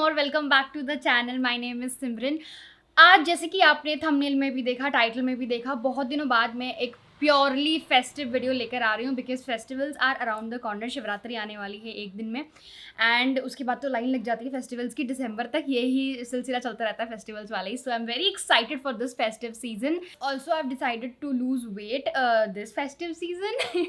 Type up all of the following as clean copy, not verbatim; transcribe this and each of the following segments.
और welcome back to the channel. My name is Simran. आज जैसे कि आपने थंबनेल में भी देखा, टाइटल में भी देखा, बहुत दिनों बाद मैं एक प्योरली फेस्टिव वीडियो लेकर आ रही हूँ because festivals are around the corner. Shivratri आने वाली है एक दिन में एंड उसके बाद तो लाइन लग जाती है फेस्टिवल्स की। दिसंबर तक यही सिलसिला चलता रहता है फेस्टिवल्स वाला ही। So I am very excited for this festive season. Also I have decided to lose weight this festive season.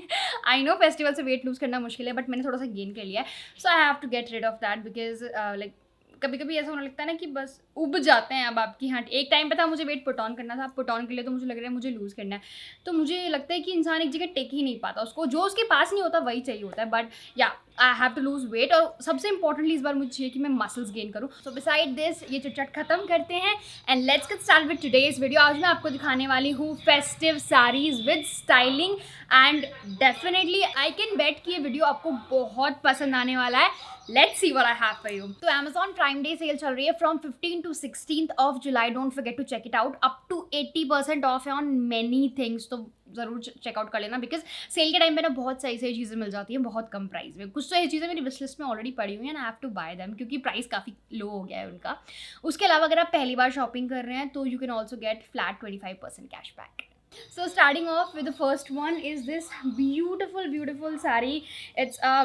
I know festival से वेट लूज करना मुश्किल है बट मैंने थोड़ा सा गेन कर लिया है। So I have to get rid of that because like कभी कभी ऐसा होने लगता है ना कि बस उब जाते हैं अब आपकी। हाँ, एक टाइम पे था मुझे वेट पुट ऑन करना था, पुट ऑन के लिए तो मुझे लग रहा है मुझे लूज़ करना है। तो मुझे लगता है कि इंसान एक जगह टेक ही नहीं पाता, उसको जो उसके पास नहीं होता वही चाहिए होता है। But yeah I have to lose weight और सबसे इंपॉर्टेंटली इस बार मुझे चाहिए कि मैं मसल्स गेन करूँ। सो बिसाइड दिस ये चिट खत्म करते हैं and let's get start with today's video. आज मैं आपको दिखाने वाली हूँ festive saris with styling and definitely I can bet कि ये वीडियो आपको बहुत पसंद आने वाला है। Let's see what I have for you. तो Amazon Prime Day सेल चल रही है from 15 to 16th of July. Don't forget to check it out. Up to 80% of है on many things. तो ज़रूर चेकआउट कर लेना बिकॉज सेल के टाइम पे ना बहुत सही सही चीज़ें मिल जाती हैं बहुत कम प्राइस में। कुछ तो ये चीज़ें मेरी विश लिस्ट में ऑलरेडी पड़ी हुई हैं and I have to buy them क्योंकि प्राइस काफ़ी लो हो गया है उनका। उसके अलावा अगर आप पहली बार शॉपिंग कर रहे हैं तो you can also get flat 25% cashback. So starting off with the first one is this beautiful saree. It's a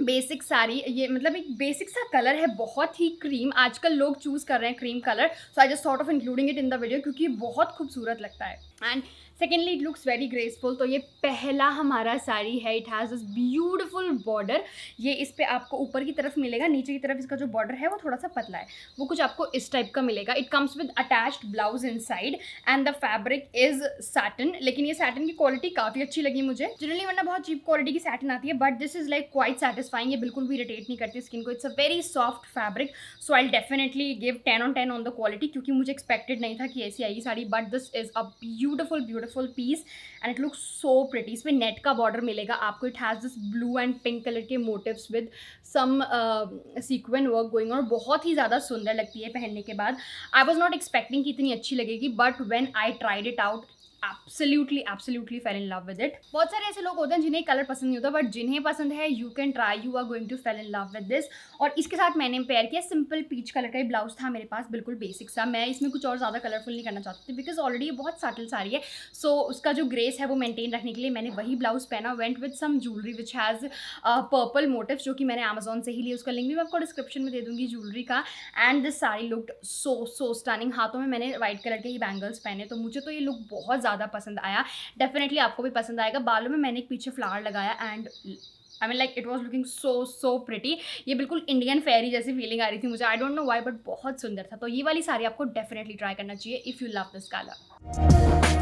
basic sari. ये मतलब एक बेसिक सा कलर है, बहुत ही क्रीम। आजकल लोग चूज़ कर रहे हैं cream colour, so I just sort of including it in the video क्योंकि बहुत खूबसूरत लगता है and secondly it looks very graceful. तो ये पहला हमारा साड़ी है। It has this beautiful border. ये इस पर आपको ऊपर की तरफ मिलेगा, नीचे की तरफ इसका जो बॉर्डर है वो थोड़ा सा पतला है, वो कुछ आपको इस टाइप का मिलेगा। It comes with attached blouse inside and the fabric is satin. लेकिन ये सैटिन की क्वालिटी काफ़ी अच्छी लगी मुझे। जनरली वरना बहुत चीप क्वालिटी की सैटिन आती है but this is like quite satisfying. ये बिल्कुल भी इरिटेट नहीं करती स्किन को। It's a very soft fabric. So I definitely give 10 on 10 on the quality क्योंकि मुझे एक्सपेक्टेड नहीं था कि ऐसी आएगी sari. But this is a beautiful piece and it looks so pretty. इसमें नेट का बॉर्डर मिलेगा आपको। It has this blue and pink colour के motifs with some sequent work going और बहुत ही ज़्यादा सुंदर लगती है पहनने के बाद। आई वॉज नॉट एक्सपेक्टिंग कि इतनी अच्छी लगेगी but when I tried it out absolutely fell in love with it. बहुत सारे ऐसे लोग होते हैं जिन्हें कलर पसंद नहीं होता बट जिन्हें पसंद है you can try, you are going to fall in love with this. और इसके साथ मैंने पेयर किया सिंपल पीच कलर का ही ब्लाउज था मेरे पास, बिल्कुल बेसिक सा। मैं इसमें कुछ और ज़्यादा कलरफुल नहीं करना चाहती थी बिकॉज ऑलरेडी ये बहुत सटल साड़ी है। सो उसका जो ग्रेस है वो मेंटेन रखने के लिए मैंने वही ब्लाउज पहना। Went with some jewellery which has purple motif जो कि मैंने अमेजोन से ही लिया। उसका लिंक भी मैं आपको डिस्क्रिप्शन में दे दूँगी ज्वेलरी का। And this sari looked so stunning. हाथों में मैंने वाइट कलर के ही बैंगल्स पहने तो मुझे तो ये लुक बहुत ज़्यादा पसंद आया। डेफिनेटली आपको भी पसंद आएगा। बालों में मैंने एक पीछे फ्लावर लगाया and I mean like it was looking so pretty. ये बिल्कुल इंडियन फेरी जैसी फीलिंग आ रही थी मुझे। I don't know why but बहुत सुंदर था। तो ये वाली साड़ी आपको डेफिनेटली ट्राई करना चाहिए if you love this colour.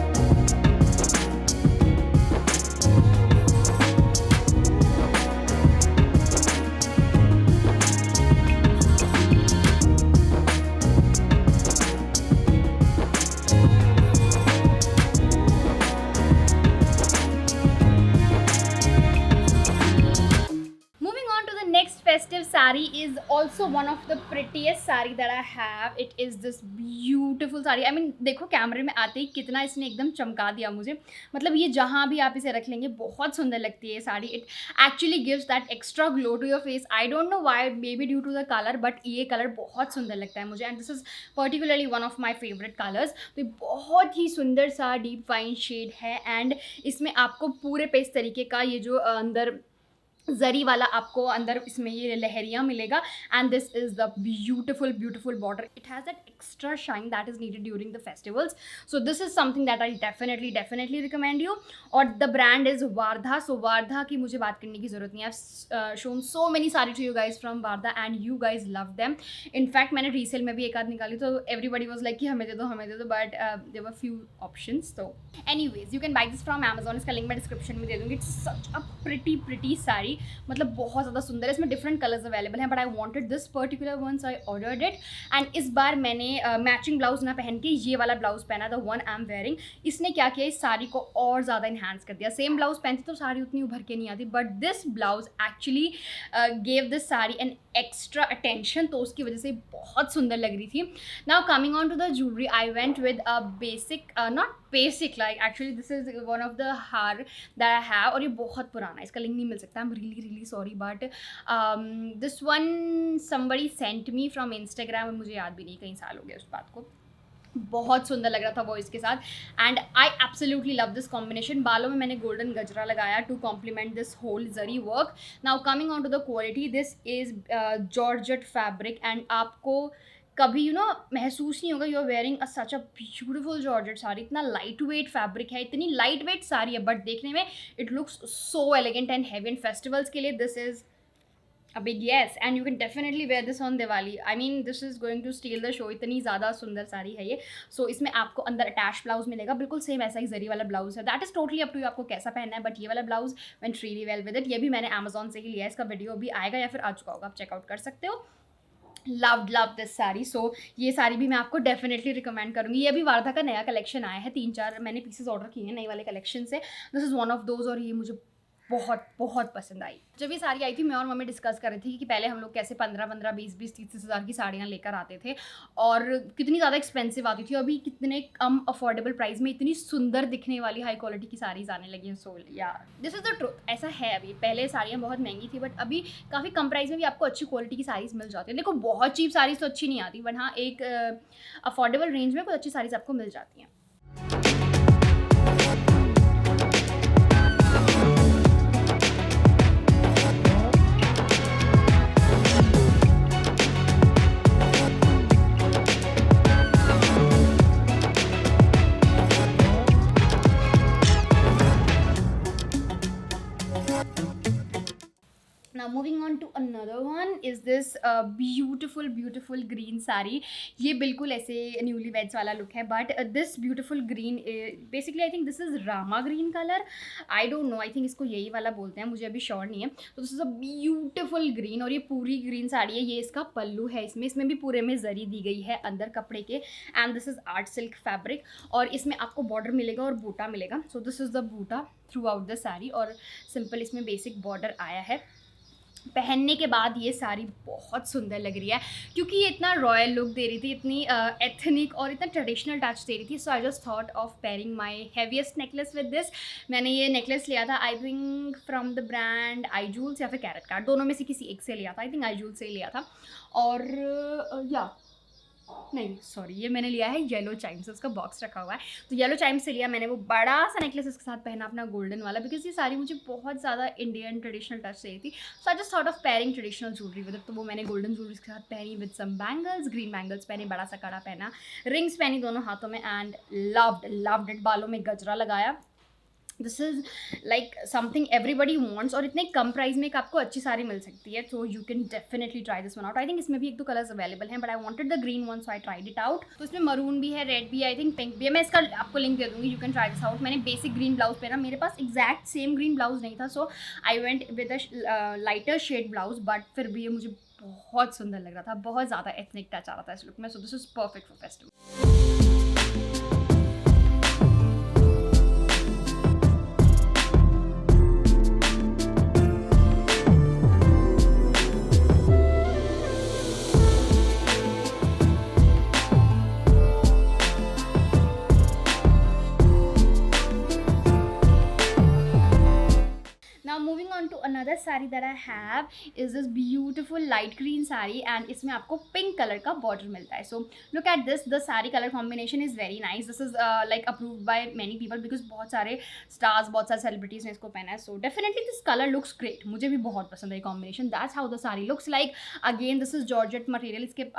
Next festive saree is also one of the prettiest saree that I have. It is this beautiful saree. I mean देखो कैमरे में आते ही कितना इसने एकदम चमका दिया मुझे। मतलब ये जहाँ भी आप इसे रख लेंगे बहुत सुंदर लगती है ये sari. It actually gives that extra glow to your face. I don't know why, maybe due to the color, but ये कलर बहुत सुंदर लगता है मुझे and this is particularly one of my favourite colours. तो ये बहुत ही सुंदर सा डीप फाइन शेड है एंड इसमें आपको पूरे पे इस तरीके का ये जो अंदर जरी वाला आपको अंदर इसमें ये लहरियाँ मिलेगा and this is the beautiful border. It has that extra shine that is needed during the festivals. So this is something that I definitely recommend you. और the brand is Vardha. So Vardha की मुझे बात करने की जरूरत नहीं है। I shown so many sari to you guys from Vardha and you guys love them. In fact मैंने रीसेल में भी एक आध निकाली तो एवरीबडी वॉज लाइक कि हमें दे दो but there were few options. तो anyways you can buy this from Amazon. इसका लिंक मैं डिस्क्रिप्शन में दे दूँगी। It's such a pretty sari. मतलब बहुत ज़्यादा सुंदर है। इसमें डिफरेंट कलर्स अवेलेबल हैं but I wanted this particular one so I ordered it and इस बार मैंने मैचिंग ब्लाउज ना पहन के ये वाला ब्लाउज पहना, the one I am wearing. इसने क्या किया, इस साड़ी को और ज़्यादा इन्हांस कर दिया। सेम ब्लाउज पहनती तो साड़ी उतनी उभर के नहीं आती but this blouse actually gave this sari an extra attention. तो उसकी वजह से बहुत सुंदर लग रही थी। Now coming on to the jewellery I went with a basic, not basic, like actually this is one of the haar that I have और ये बहुत पुराना है। इसका लिंक नहीं मिल सकता। I am really sorry, but this one somebody sent me from Instagram, मुझे याद भी नहीं, कई साल हो गए उस बात को। बहुत सुंदर लग रहा था वो इसके साथ, and I absolutely love this combination. बालों में मैंने गोल्डन गजरा लगाया to complement this whole zari work. Now coming on to the quality, this is georgette fabric, and आपको कभी महसूस नहीं होगा you are wearing such a beautiful georgette sari. इतना लाइट वेट फैब्रिक है, इतनी लाइट वेट साड़ी है, बट देखने में it looks so elegant and heavy. And festivals के लिए this is a big yes, and you can definitely wear this on Diwali. I mean, this is going to steal the show. इतनी ज़्यादा सुंदर साड़ी है ये। सो इसमें आपको अंदर अटैच ब्लाउज मिलेगा, बिल्कुल सेम ऐसा ही जरी वाला ब्लाउज है। That is totally up to you आपको कैसा पहनना है, बट ये वाला blouse went really well with it. ये भी मैंने अमेजोन से ही लिया है, इसका वीडियो भी आएगा या फिर आ चुका होगा, आप चेकआउट कर सकते हो। Love this sari. सो ये साड़ी भी मैं आपको डेफिनेटली रिकमेंड करूँगी। ये भी वारधा का नया कलेक्शन आया है, 3-4 मैंने पीसेस ऑर्डर किए हैं नए वाले कलेक्शन से। This is one of those, और ये मुझे बहुत बहुत पसंद आई। जब ये साड़ी आई थी, मैं और मम्मी डिस्कस कर रही थी कि पहले हम लोग कैसे 15-15, 20-20, 30 हज़ार की साड़ियाँ लेकर आते थे और कितनी ज़्यादा एक्सपेंसिव आती थी। अभी कितने कम अफोर्डेबल प्राइस में इतनी सुंदर दिखने वाली हाई क्वालिटी की साड़ीज़ आने लगी हैं। सो या दिस इज़ द ट्रुथ, ऐसा है। अभी पहले साड़ियाँ बहुत महंगी थी, बट अभी काफ़ी कम प्राइस में भी आपको अच्छी क्वालिटी की साड़ीज़ मिल जाती है। देखो, बहुत चीप साड़ीज़ तो अच्छी नहीं आती, बट हाँ, एक अफोर्डेबल रेंज में कुछ अच्छी साड़ीज़ आपको मिल जाती हैं। Now moving on to another one is this beautiful green sari. ये बिल्कुल ऐसे न्यूली वेड्स वाला लुक है, but this beautiful green basically I think this is Rama green colour. I don't know, I think इसको यही वाला बोलते हैं, मुझे अभी श्योर नहीं है। तो this is a beautiful green, और ये पूरी ग्रीन साड़ी है। ये इसका पल्लू है, इसमें भी पूरे में जरी दी गई है अंदर कपड़े के, and this is art silk fabric, और इसमें आपको बॉर्डर मिलेगा और बूटा मिलेगा। So this is the buta throughout the sari, और सिंपल इसमें बेसिक बॉर्डर आया है। पहनने के बाद ये साड़ी बहुत सुंदर लग रही है, क्योंकि ये इतना रॉयल लुक दे रही थी, इतनी एथनिक और इतना ट्रेडिशनल टच दे रही थी। So I just thought of pairing my heaviest necklace with this. मैंने ये नेकलेस लिया था I think from the brand iJewels या फिर कैरेट कार्ड, दोनों में से किसी एक से लिया था। आई थिंक आईजूल्स से ही लिया था, और या नहीं सॉरी, ये मैंने लिया है येलो चाइम्स, उसका बॉक्स रखा हुआ है। तो येलो चाइम्स से लिया मैंने वो बड़ा सा नेकलेस, इसके साथ पहना अपना गोल्डन वाला, बिकॉज ये सारी मुझे बहुत ज़्यादा इंडियन ट्रेडिशनल टच चाहिए थी। So I just thought of pairing traditional jewellery with it. तो वो मैंने गोल्डन ज्वेलरी के साथ पहनी with some bangles, green bangles पहने, बड़ा सा कड़ा पहना, रिंग्स पहनी दोनों हाथों में, एंड लव्ड इट। बालों में गजरा लगाया। This is like something everybody wants, और इतने कम प्राइस में एक आपको अच्छी साड़ी मिल सकती है। So you can definitely try this one out. I think इसमें भी 1-2 कलर्स अवेलेबल हैं, but I wanted the green one, so I tried it out. तो इसमें मरून भी है, रेड भी है, आई थिंक पिंक भी है। मैं इसका आपको लिंक दे दूँगी, you can try this out. मैंने बेसिक ग्रीन ब्लाउज पहना, मेरे पास एग्जैक्ट सेम ग्रीन ब्लाउज नहीं था, so I went with a lighter shade blouse, but फिर भी ये मुझे बहुत सुंदर लग रहा था, बहुत ज़्यादा एथनिक टच आ रहा था इस लुक में। सो this is perfect for festival. Now moving on to another saree that I have is this beautiful light green saree, and इसमें आपको पिंक कलर का बॉर्डर मिलता है। So look at this, the saree color combination is very nice. This is like approved by many people because बहुत सारे stars, बहुत सारे celebrities ने इसको पहना है। So definitely this color looks great. मुझे भी बहुत पसंद है combination. That's how the saree looks like. Again this is Georgette material. इसके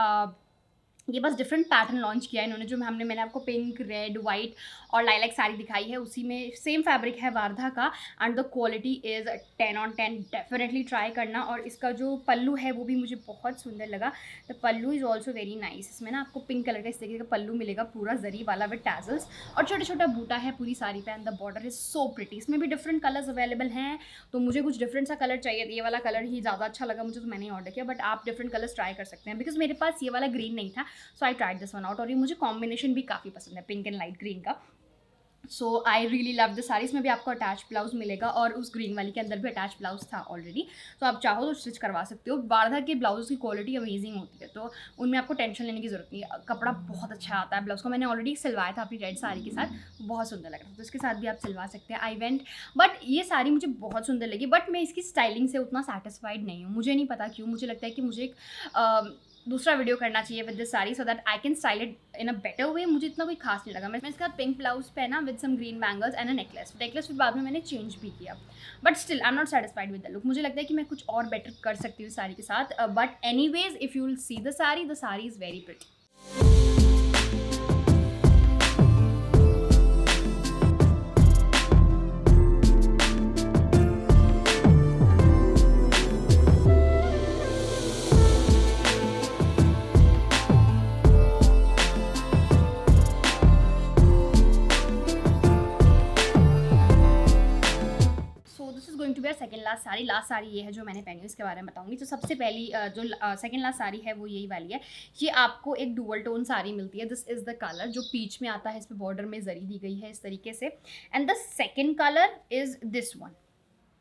ये बस डिफरेंट पैटर्न लॉन्च किया है इन्होंने। जो मैंने आपको पिंक, रेड, वाइट और लाइलैक साड़ी दिखाई है, उसी में सेम फैब्रिक है वारधा का, and the quality is 10 on 10। Definitely try करना। और इसका जो पल्लू है वो भी मुझे बहुत सुंदर लगा। The pallu is also very nice. इसमें ना आपको पिंक कलर का इस तरीके का पल्लू मिलेगा, पूरा जरी वाला विद टैजल्स, और छोटा छोटा बूटा है पूरी साड़ी पे, and the border is so pretty. इसमें भी डिफरेंट कलर्स अवेलेबल हैं, तो मुझे कुछ डिफरेंट सा कलर चाहिए। ये वाला कलर ही ज़्यादा अच्छा लगा मुझे, तो मैंने ऑर्डर किया, बट आप डिफरेंट कलर्स ट्राई कर सकते हैं, बिकॉज मेरे पास ये वाला ग्रीन नहीं था। So I tried this one out, और ये मुझे कॉम्बिनेशन भी काफ़ी पसंद है, पिंक एंड लाइट ग्रीन का। So I really love the sari. इसमें भी आपको अटैच ब्लाउज मिलेगा और उस ग्रीन वाली के अंदर भी अटैच ब्लाउज था ऑलरेडी, तो आप चाहो तो स्टिच करवा सकते हो। वारधा के ब्लाउज की क्वालिटी अमेजिंग होती है, तो उनमें आपको टेंशन लेने की जरूरत नहीं है। कपड़ा बहुत अच्छा आता है ब्लाउज को। मैंने ऑलरेडी सिलवाया था अपनी रेड साड़ी के साथ, बहुत सुंदर लग रहा था, तो इसके साथ भी आप सिलवा सकते हैं। आई वेंट, बट ये साड़ी मुझे बहुत सुंदर लगी, बट मैं इसकी स्टाइलिंग से उतना सेटिस्फाइड नहीं हूँ। मुझे नहीं पता क्यों, मुझे लगता है कि मुझे एक दूसरा वीडियो करना चाहिए with this sari, so that I can style it in a better way. मुझे इतना कोई खास नहीं लगा। मैं इसके साथ पिंक ब्लाउज पहना with some green bangles and a necklace. फिर बाद में मैंने चेंज भी किया, but still I am not satisfied with the look. मुझे लगता है कि मैं कुछ और बेटर कर सकती हूँ साड़ी के साथ, but any ways if you will see the sari is very pretty. Going to be second last sari ये है जो मैंने पहनी है, इसके बारे में बताऊंगी। तो सबसे पहली जो सेकंड लास्ट साड़ी है वो यही वाली है। ये आपको एक डुअल टोन साड़ी मिलती है। दिस इज़ द कलर जो पीच में आता है, इस पर बॉर्डर में जरी दी गई है इस तरीके से। And the second colour is this one,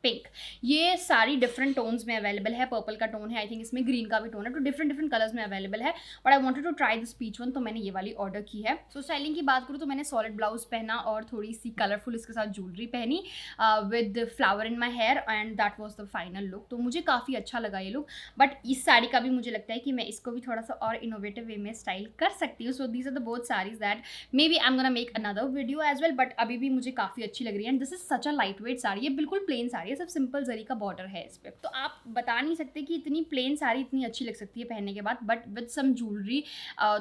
pink. ये सारी डिफरेंट टोन्स में अवेलेबल है। पर्पल का टोन है, आई थिंक इसमें ग्रीन का भी टोन है, तो डिफरेंट कलर्स में अवेलेबल है। But I wanted to try this peach one, तो मैंने ये वाली ऑर्डर की है। सो स्टाइलिंग की बात करूँ तो मैंने सॉलिड ब्लाउज पहना और थोड़ी सी कलरफुल इसके साथ ज्वेलरी पहनी with flower in my hair, and that was the final look. तो मुझे काफ़ी अच्छा लगा ये लुक, बट इस साड़ी का भी मुझे लगता है कि मैं इसको भी थोड़ा सा और इनोवेटिव वे में स्टाइल कर सकती हूँ। So these are the both saris that may be I am gonna make another video as well, but अभी भी मुझे काफ़ी अच्छी लग रही है। And this is such a light weight sari. ये बिल्कुल प्लेन साड़ी है, सब सिंपल जरी का बॉर्डर है इस पे, तो आप बता नहीं सकते कि इतनी प्लेन साड़ी इतनी अच्छी लग सकती है पहनने के बाद। बट विद सम ज्वेलरी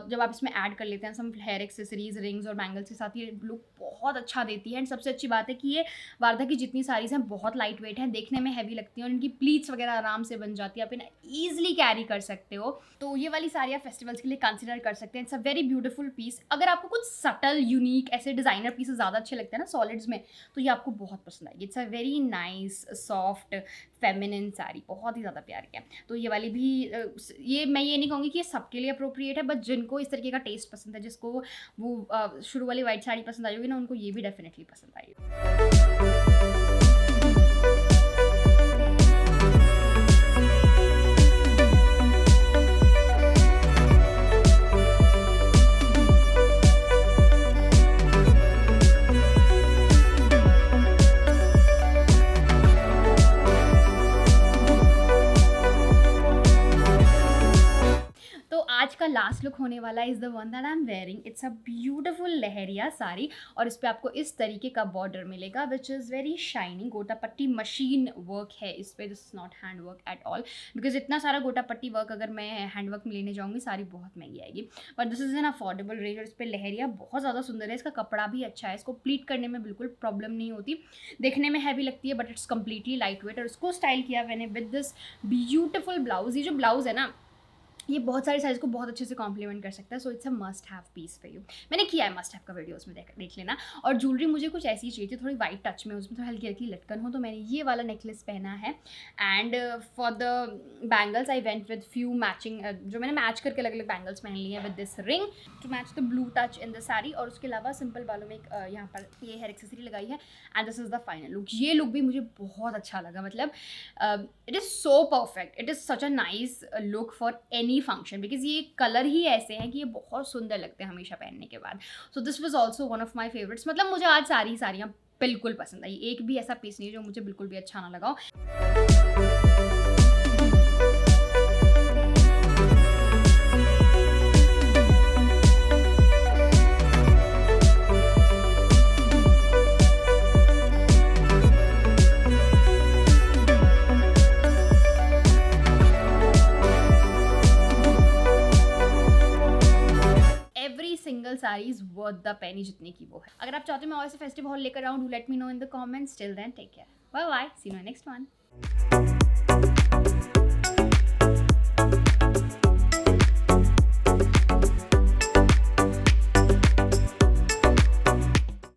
जब आप इसमें ऐड कर लेते हैं सम हेयर एक्सेसरीज, रिंग्स और बैंगल्स के साथ, ये लुक बहुत अच्छा देती है। एंड सबसे अच्छी बात है कि ये वारधा की जितनी साड़ीज हैं बहुत लाइट वेट है, देखने में हैवी लगती हैं और इनकी प्लीट्स वगैरह आराम से बन जाती है, आप इन्हें ईजिली कैरी कर सकते हो। तो ये वाली साड़ी आप फेस्टिवल्स के लिए कंसिडर कर सकते हैं। It's a very beautiful piece. अगर आपको कुछ सटल यूनिक ऐसे डिजाइनर पीसेस ज़्यादा अच्छे लगते हैं ना सॉलिड्स में, तो ये आपको बहुत पसंद आएगी। It's a very nice soft feminine sari, बहुत ही ज़्यादा प्यारी है। तो ये वाली भी ये मैं ये नहीं कहूँगी कि ये सबके लिए अप्रोप्रिएट है, बट जिनको इस तरीके का टेस्ट पसंद है, जिसको वो शुरू वाली वाइट साड़ी पसंद आई होगी ना, उनको ये भी डेफिनेटली पसंद आएगी। तो आज का लास्ट लुक होने वाला is the one that I am wearing. It's a beautiful leheriya sari और इस पर आपको इस तरीके का बॉर्डर मिलेगा विच इज़ वेरी शाइनिंग। गोटा पट्टी मशीन वर्क है इस पर, this is not hand work at all, because इतना सारा गोटा पट्टी वर्क अगर मैं हैंड वर्क में लेने जाऊँगी साड़ी बहुत महंगी आएगी, but this is an affordable range. और इस पर लहरिया बहुत ज़्यादा सुंदर है, इसका कपड़ा भी अच्छा है, इसको प्लीट करने में बिल्कुल प्रॉब्लम नहीं होती। देखने में हैवी लगती है but it's completely light weight. और इसको स्टाइल किया मैंने विद दिस ब्यूटीफुल ब्लाउज। ये जो ब्लाउज है ना, ये बहुत सारी साइज़ को बहुत अच्छे से कॉम्प्लीमेंट कर सकता है। So it's a must have piece for you. मैंने किया है मस्ट हैव का वीडियो, उसमें देख लेना। और ज्वेलरी मुझे कुछ ऐसी चाहिए थी, थोड़ी वाइट टच में, उसमें थोड़ी हल्की हल्की लटकन हो, तो मैंने ये वाला नेकलेस पहना है। And for the bangles I went with few matching, जो मैंने मैच करके अलग अलग बैंगल्स पहन लिए हैं with this ring to match the blue touch in the sari. और उसके अलावा सिंपल बालों में एक यहाँ पर ये हेयर एक्सेसरी लगाई है। And this is the final look. ये लुक भी मुझे बहुत अच्छा लगा, मतलब it is so perfect. It is such a nice look for any function, because ये कलर ही ऐसे हैं कि ये बहुत सुंदर लगते हैं हमेशा पहनने के बाद। So this was also one of my favourites. मतलब मुझे आज सारी साड़ियाँ बिल्कुल पसंद आई, एक भी ऐसा पीस नहीं जो मुझे बिल्कुल भी अच्छा ना लगा हो। Every single sari is worth the penny जितने की वो है। अगर आप चाहते हो मैं और ऐसे फेस्टिव हॉल लेकर आऊँ, do let me know in the comments. Till then take care, bye bye, see you in next one.